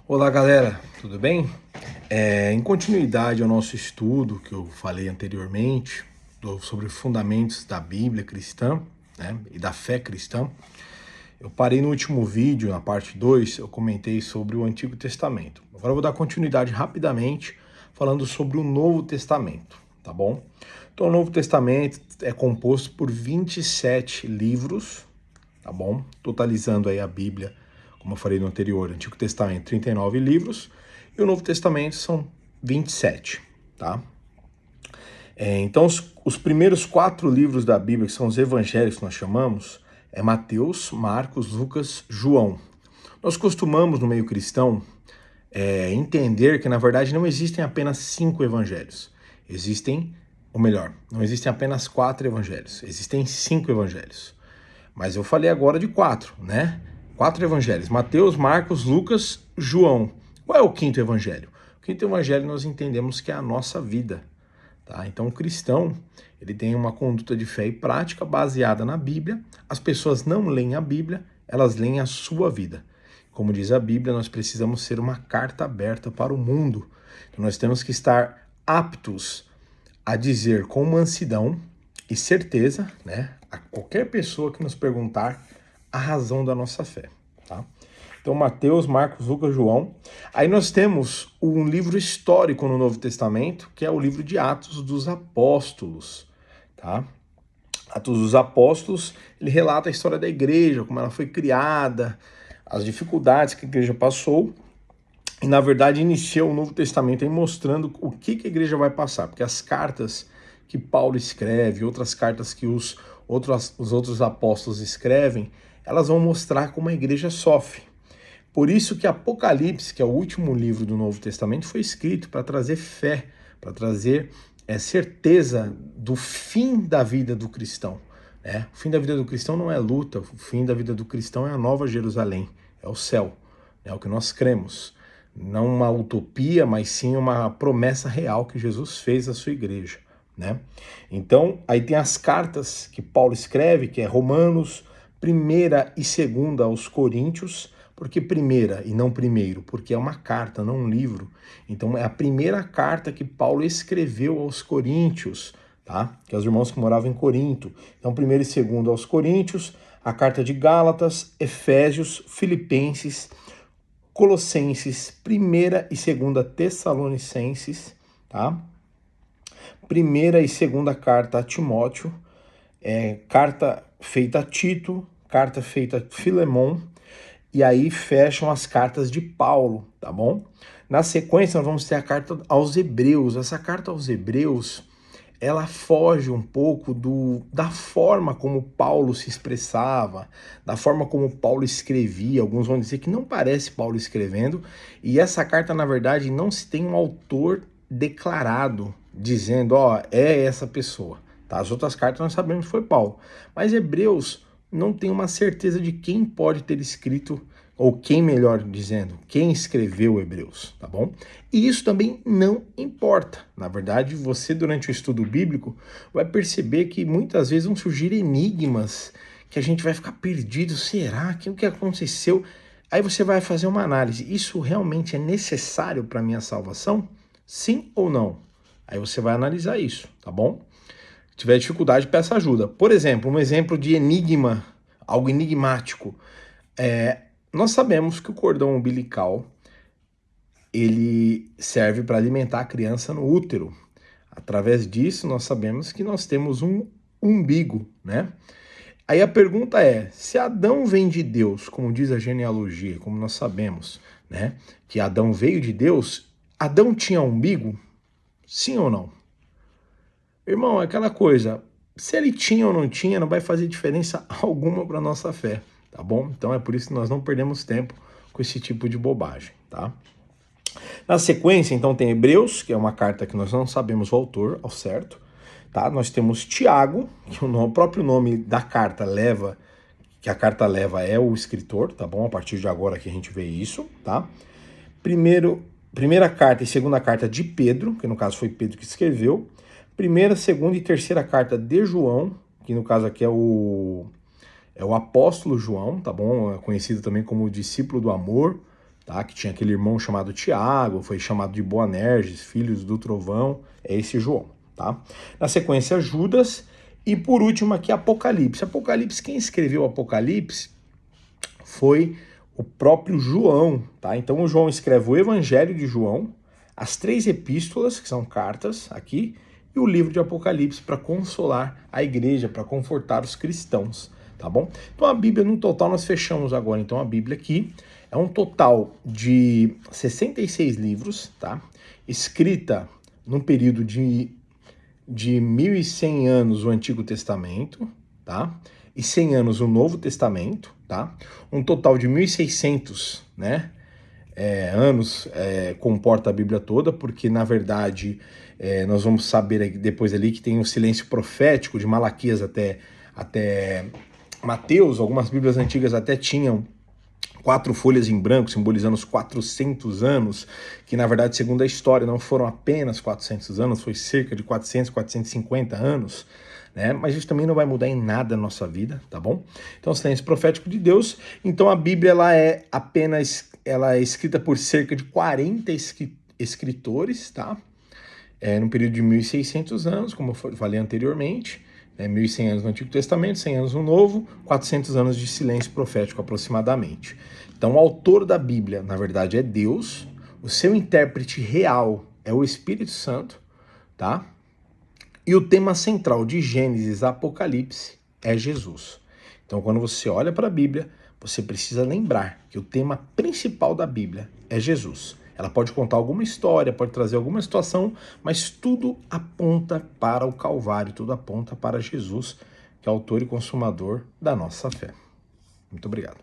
Olá galera, tudo bem? Em continuidade ao nosso estudo que eu falei anteriormente sobre fundamentos da Bíblia cristã, né, e da fé cristã, eu parei no último vídeo, na parte 2, eu comentei sobre o Antigo Testamento. Agora eu vou dar continuidade rapidamente falando sobre o Novo Testamento, tá bom? Então o Novo Testamento é composto por 27 livros, tá bom? Totalizando aí a Bíblia, como eu falei no anterior, Antigo Testamento 39 livros e o Novo Testamento são 27, tá? Então os primeiros 4 livros da Bíblia, que são os evangelhos que nós chamamos, é Mateus, Marcos, Lucas, João. Nós costumamos no meio cristão entender que na verdade não existem apenas 5 evangelhos, existem, ou melhor, não existem apenas 4 evangelhos, existem 5 evangelhos. Mas eu falei agora de 4, né? 4 evangelhos: Mateus, Marcos, Lucas, João. Qual é o quinto evangelho? O quinto evangelho nós entendemos que é a nossa vida, tá? Então o cristão, ele tem uma conduta de fé e prática baseada na Bíblia. As pessoas não leem a Bíblia, elas leem a sua vida. Como diz a Bíblia, nós precisamos ser uma carta aberta para o mundo. Então nós temos que estar aptos a dizer com mansidão e certeza, né, a qualquer pessoa que nos perguntar a razão da nossa fé, tá? Então, Mateus, Marcos, Lucas, João. Aí nós temos um livro histórico no Novo Testamento, que é o livro de Atos dos Apóstolos, tá? Atos dos Apóstolos, ele relata a história da igreja, como ela foi criada, as dificuldades que a igreja passou, e na verdade inicia o Novo Testamento aí mostrando o que a igreja vai passar, porque as cartas que Paulo escreve, outras cartas que os outros apóstolos escrevem, elas vão mostrar como a igreja sofre. Por isso que Apocalipse, que é o último livro do Novo Testamento, foi escrito para trazer fé, para trazer certeza do fim da vida do cristão, né? O fim da vida do cristão não é luta, o fim da vida do cristão é a Nova Jerusalém, é o céu, é o que nós cremos. Não uma utopia, mas sim uma promessa real que Jesus fez à sua igreja, né? Então, aí tem as cartas que Paulo escreve, que é Romanos, 1ª e 2ª aos Coríntios. Por que primeira e não primeiro? Porque é uma carta, não um livro. Então é a primeira carta que Paulo escreveu aos Coríntios, tá? Que é os irmãos que moravam em Corinto. Então 1º e 2º aos Coríntios, a carta de Gálatas, Efésios, Filipenses, Colossenses, 1ª e 2ª Tessalonicenses, tá? 1ª e 2ª carta a Timóteo, carta feita a Tito, carta feita a Filemon, e aí fecham as cartas de Paulo, tá bom? Na sequência, nós vamos ter a carta aos Hebreus. Essa carta aos Hebreus, ela foge um pouco da forma como Paulo se expressava, da forma como Paulo escrevia. Alguns vão dizer que não parece Paulo escrevendo, e essa carta, na verdade, não se tem um autor declarado, dizendo, é essa pessoa. Tá? As outras cartas nós sabemos que foi Paulo, mas Hebreus não tem uma certeza de quem pode ter escrito, ou quem, melhor dizendo, quem escreveu Hebreus, tá bom? E isso também não importa. Na verdade, você, durante o estudo bíblico, vai perceber que muitas vezes vão surgir enigmas que a gente vai ficar perdido. Será que o que aconteceu? Aí você vai fazer uma análise. Isso realmente é necessário para a minha salvação? Sim ou não? Aí você vai analisar isso, tá bom? Se tiver dificuldade, peça ajuda. Por exemplo, um exemplo de enigma, algo enigmático. Nós sabemos que o cordão umbilical ele serve para alimentar a criança no útero. Através disso, nós sabemos que nós temos um umbigo, né? Aí a pergunta é, se Adão vem de Deus, como diz a genealogia, como nós sabemos, né? Que Adão veio de Deus, Adão tinha umbigo? Sim ou não? Irmão, é aquela coisa, se ele tinha ou não tinha, não vai fazer diferença alguma para nossa fé, tá bom? Então é por isso que nós não perdemos tempo com esse tipo de bobagem, tá? Na sequência, então, tem Hebreus, que é uma carta que nós não sabemos o autor ao certo, tá? Nós temos Tiago, que o próprio nome da carta leva, que a carta leva é o escritor, tá bom? A partir de agora que a gente vê isso, tá? Primeira carta e 2ª carta de Pedro, que no caso foi Pedro que escreveu. 1ª, 2ª e 3ª carta de João, que no caso aqui é o apóstolo João, tá bom? É conhecido também como o discípulo do amor, tá? Que tinha aquele irmão chamado Tiago, foi chamado de Boanerges, filhos do trovão, é esse João, tá? Na sequência, Judas, e por último aqui, Apocalipse. Apocalipse, quem escreveu Apocalipse foi o próprio João, tá? Então o João escreve o Evangelho de João, as 3 epístolas, que são cartas aqui, e o livro de Apocalipse para consolar a igreja, para confortar os cristãos, tá bom? Então a Bíblia, no total, nós fechamos agora, então, a Bíblia aqui, é um total de 66 livros, tá? Escrita num período de 1.100 anos o Antigo Testamento, tá? E 100 anos o Novo Testamento, tá? Um total de 1.600, né? Anos comporta a Bíblia toda, porque na verdade nós vamos saber depois ali que tem o silêncio profético de Malaquias até Mateus. Algumas Bíblias antigas até tinham 4 folhas em branco, simbolizando os 400 anos, que na verdade, segundo a história, não foram apenas 400 anos, foi cerca de 400, 450 anos, né? Mas isso também não vai mudar em nada a nossa vida, tá bom? Então, o silêncio profético de Deus. Então, a Bíblia, ela é escrita por cerca de 40 escritores, tá? Num período de 1.600 anos, como eu falei anteriormente, 1.100 anos no Antigo Testamento, 100 anos no Novo, 400 anos de silêncio profético aproximadamente. Então o autor da Bíblia, na verdade, é Deus, o seu intérprete real é o Espírito Santo, tá? E o tema central de Gênesis a Apocalipse é Jesus. Então quando você olha para a Bíblia, você precisa lembrar que o tema principal da Bíblia é Jesus. Ela pode contar alguma história, pode trazer alguma situação, mas tudo aponta para o Calvário, tudo aponta para Jesus, que é o autor e consumador da nossa fé. Muito obrigado.